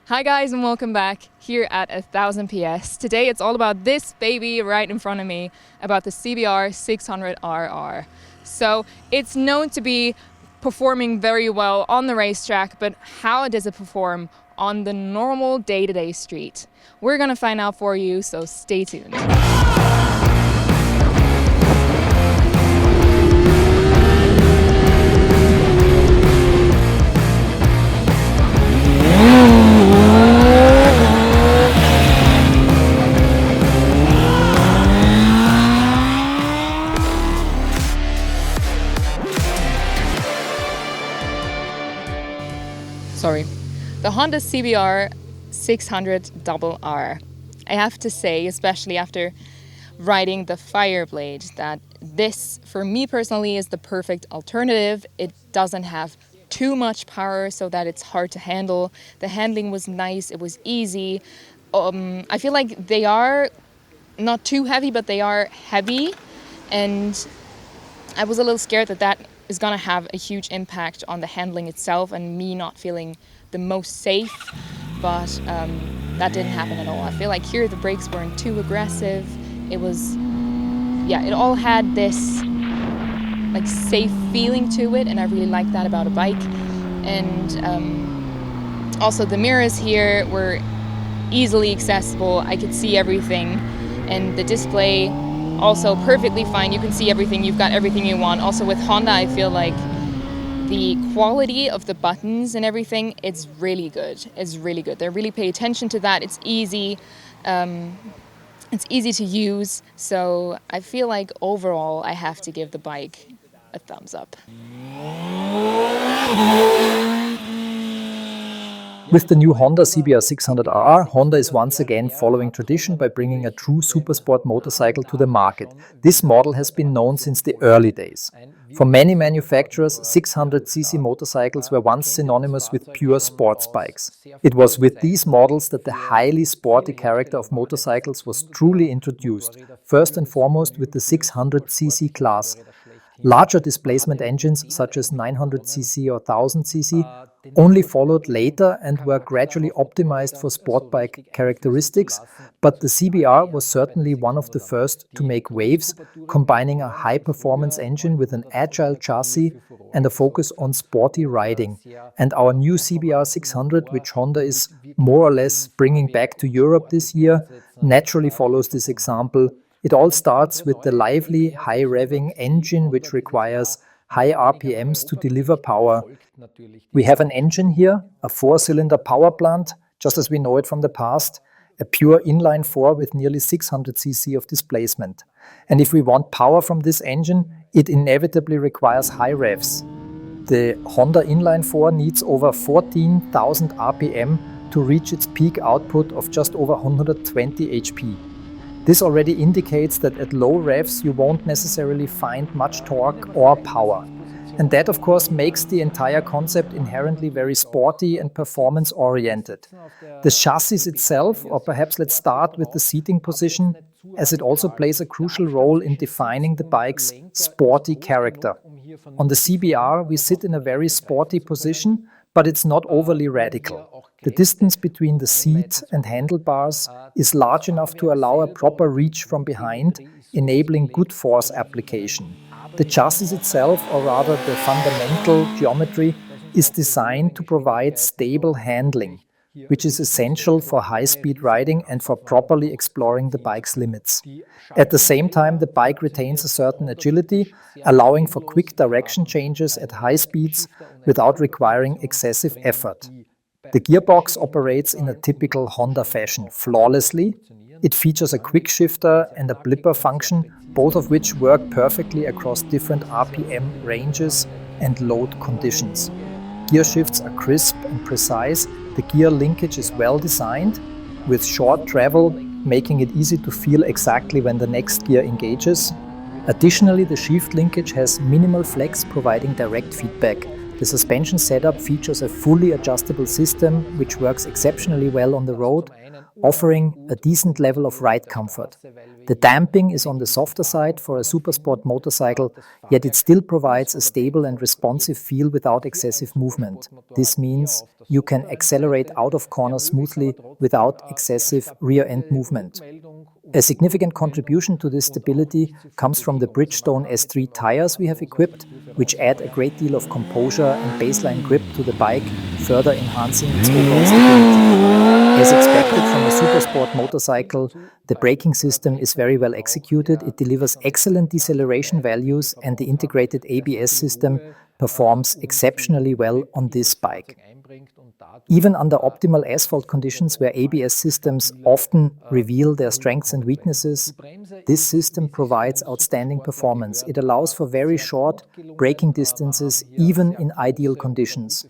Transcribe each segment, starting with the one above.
Hi guys and welcome back here at 1000 PS. Today it's all about this baby right in front of me, about the CBR600RR. So it's known to be performing very well on the racetrack, but how does it perform on the normal day-to-day street? We're gonna find out for you, so stay tuned. The Honda CBR600RR. I have to say, especially after riding the Fireblade, that this, for me personally, is the perfect alternative. It doesn't have too much power so that it's hard to handle. The handling was nice, it was easy. I feel like they are not too heavy, but they are heavy. And I was a little scared that that is gonna have a huge impact on the handling itself and me not feeling the most safe, but that didn't happen at all. I feel like here the brakes weren't too aggressive. It was, it all had this like safe feeling to it, and I really like that about a bike. And also the mirrors here were easily accessible. I could see everything, and the display also perfectly fine. You can see everything, you've got everything you want. Also with Honda, I feel like the quality of the buttons and everything, it's really good. It's really good. They really pay attention to that. It's easy to use. So I feel like overall, I have to give the bike a thumbs up. With the new Honda CBR600RR, Honda is once again following tradition by bringing a true supersport motorcycle to the market. This model has been known since the early days. For many manufacturers, 600cc motorcycles were once synonymous with pure sports bikes. It was with these models that the highly sporty character of motorcycles was truly introduced, first and foremost with the 600cc class. Larger displacement engines such as 900cc or 1000cc only followed later and were gradually optimized for sport bike characteristics, but the CBR was certainly one of the first to make waves, combining a high-performance engine with an agile chassis and a focus on sporty riding. And our new CBR600, which Honda is more or less bringing back to Europe this year, naturally follows this example. It all starts with the lively, high-revving engine, which requires high RPMs to deliver power. We have an engine here, a 4-cylinder power plant, just as we know it from the past, a pure inline-4 with nearly 600cc of displacement. And if we want power from this engine, it inevitably requires high revs. The Honda inline-4 needs over 14,000 RPM to reach its peak output of just over 120 HP. This already indicates that at low revs you won't necessarily find much torque or power. And that of course makes the entire concept inherently very sporty and performance-oriented. The chassis itself, or perhaps let's start with the seating position, as it also plays a crucial role in defining the bike's sporty character. On the CBR we sit in a very sporty position, but it's not overly radical. The distance between the seat and handlebars is large enough to allow a proper reach from behind, enabling good force application. The chassis itself, or rather the fundamental geometry, is designed to provide stable handling, which is essential for high-speed riding and for properly exploring the bike's limits. At the same time, the bike retains a certain agility, allowing for quick direction changes at high speeds without requiring excessive effort. The gearbox operates in a typical Honda fashion, flawlessly. It features a quick shifter and a blipper function, both of which work perfectly across different RPM ranges and load conditions. Gear shifts are crisp and precise. The gear linkage is well designed, with short travel, making it easy to feel exactly when the next gear engages. Additionally, the sheath linkage has minimal flex, providing direct feedback. The suspension setup features a fully adjustable system which works exceptionally well on the road, offering a decent level of ride comfort. The damping is on the softer side for a supersport motorcycle, yet it still provides a stable and responsive feel without excessive movement. This means you can accelerate out of corners smoothly without excessive rear-end movement. A significant contribution to this stability comes from the Bridgestone S23 tires we have equipped, which add a great deal of composure and baseline grip to the bike, further enhancing its overall stability. As expected from a supersport motorcycle, the braking system is very well executed, it delivers excellent deceleration values, and the integrated ABS system performs exceptionally well on this bike. Even under optimal asphalt conditions where ABS systems often reveal their strengths and weaknesses, this system provides outstanding performance. It allows for very short braking distances even in ideal conditions.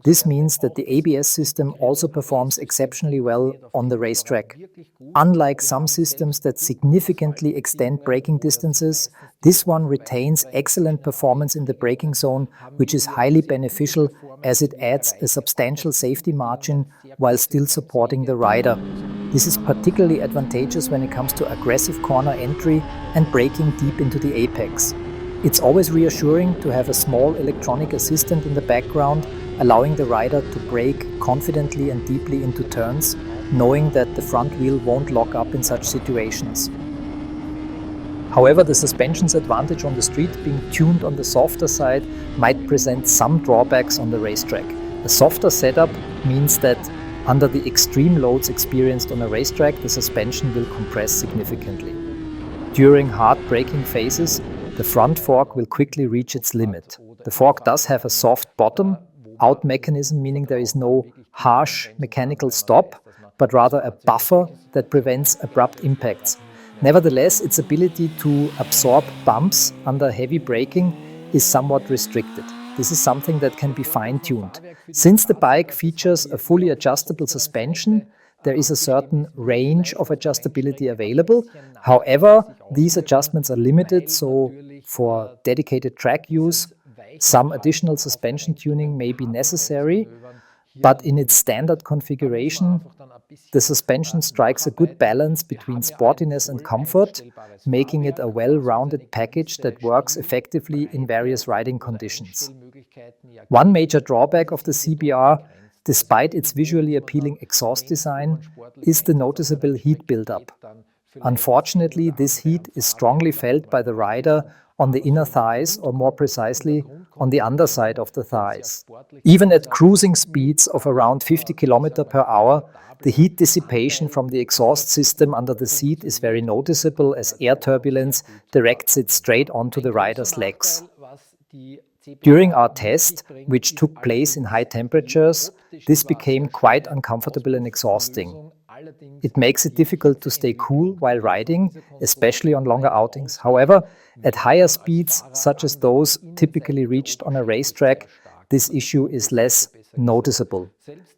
This means that the ABS system also performs exceptionally well on the racetrack. Unlike some systems that significantly extend braking distances, this one retains excellent performance in the braking zone, which is highly beneficial as it adds a substantial safety margin while still supporting the rider. This is particularly advantageous when it comes to aggressive corner entry and braking deep into the apex. It's always reassuring to have a small electronic assistant in the background, allowing the rider to brake confidently and deeply into turns, knowing that the front wheel won't lock up in such situations. However, the suspension's advantage on the street, being tuned on the softer side, might present some drawbacks on the racetrack. A softer setup means that under the extreme loads experienced on a racetrack, the suspension will compress significantly. During hard braking phases, the front fork will quickly reach its limit. The fork does have a soft bottom out mechanism, meaning there is no harsh mechanical stop, but rather a buffer that prevents abrupt impacts. Nevertheless, its ability to absorb bumps under heavy braking is somewhat restricted. This is something that can be fine-tuned. Since the bike features a fully adjustable suspension, there is a certain range of adjustability available. However, these adjustments are limited, so for dedicated track use, some additional suspension tuning may be necessary, but in its standard configuration, the suspension strikes a good balance between sportiness and comfort, making it a well-rounded package that works effectively in various riding conditions. One major drawback of the CBR, despite its visually appealing exhaust design, is the noticeable heat buildup. Unfortunately, this heat is strongly felt by the rider on the inner thighs, or more precisely, on the underside of the thighs. Even at cruising speeds of around 50 km per hour, the heat dissipation from the exhaust system under the seat is very noticeable as air turbulence directs it straight onto the rider's legs. During our test, which took place in high temperatures, this became quite uncomfortable and exhausting. It makes it difficult to stay cool while riding, especially on longer outings. However, at higher speeds, such as those typically reached on a racetrack, this issue is less noticeable.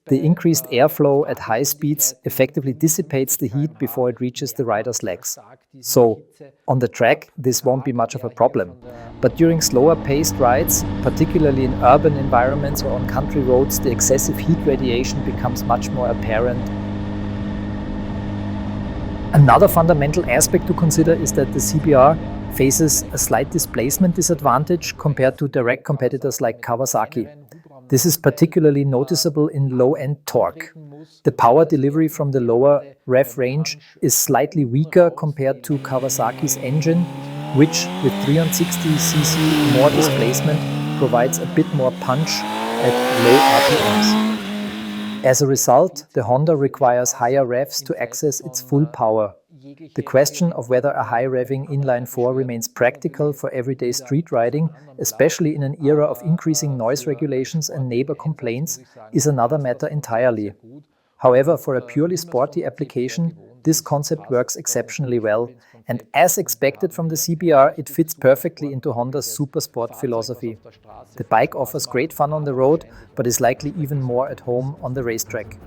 The increased airflow at high speeds effectively dissipates the heat before it reaches the rider's legs. So, on the track, this won't be much of a problem. But during slower paced rides, particularly in urban environments or on country roads, the excessive heat radiation becomes much more apparent. Another fundamental aspect to consider is that the CBR faces a slight displacement disadvantage compared to direct competitors like Kawasaki. This is particularly noticeable in low-end torque. The power delivery from the lower rev range is slightly weaker compared to Kawasaki's engine, which with 360cc more displacement provides a bit more punch at low RPMs. As a result, the Honda requires higher revs to access its full power. The question of whether a high-revving inline-4 remains practical for everyday street riding, especially in an era of increasing noise regulations and neighbor complaints, is another matter entirely. However, for a purely sporty application, this concept works exceptionally well, and as expected from the CBR, it fits perfectly into Honda's Supersport philosophy. The bike offers great fun on the road, but is likely even more at home on the racetrack.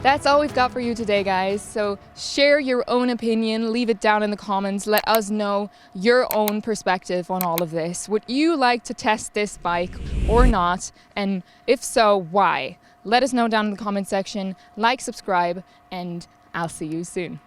That's all we've got for you today, guys. So share your own opinion, leave it down in the comments, let us know your own perspective on all of this. Would you like to test this bike or not? And if so, why? Let us know down in the comment section, like, subscribe, and I'll see you soon.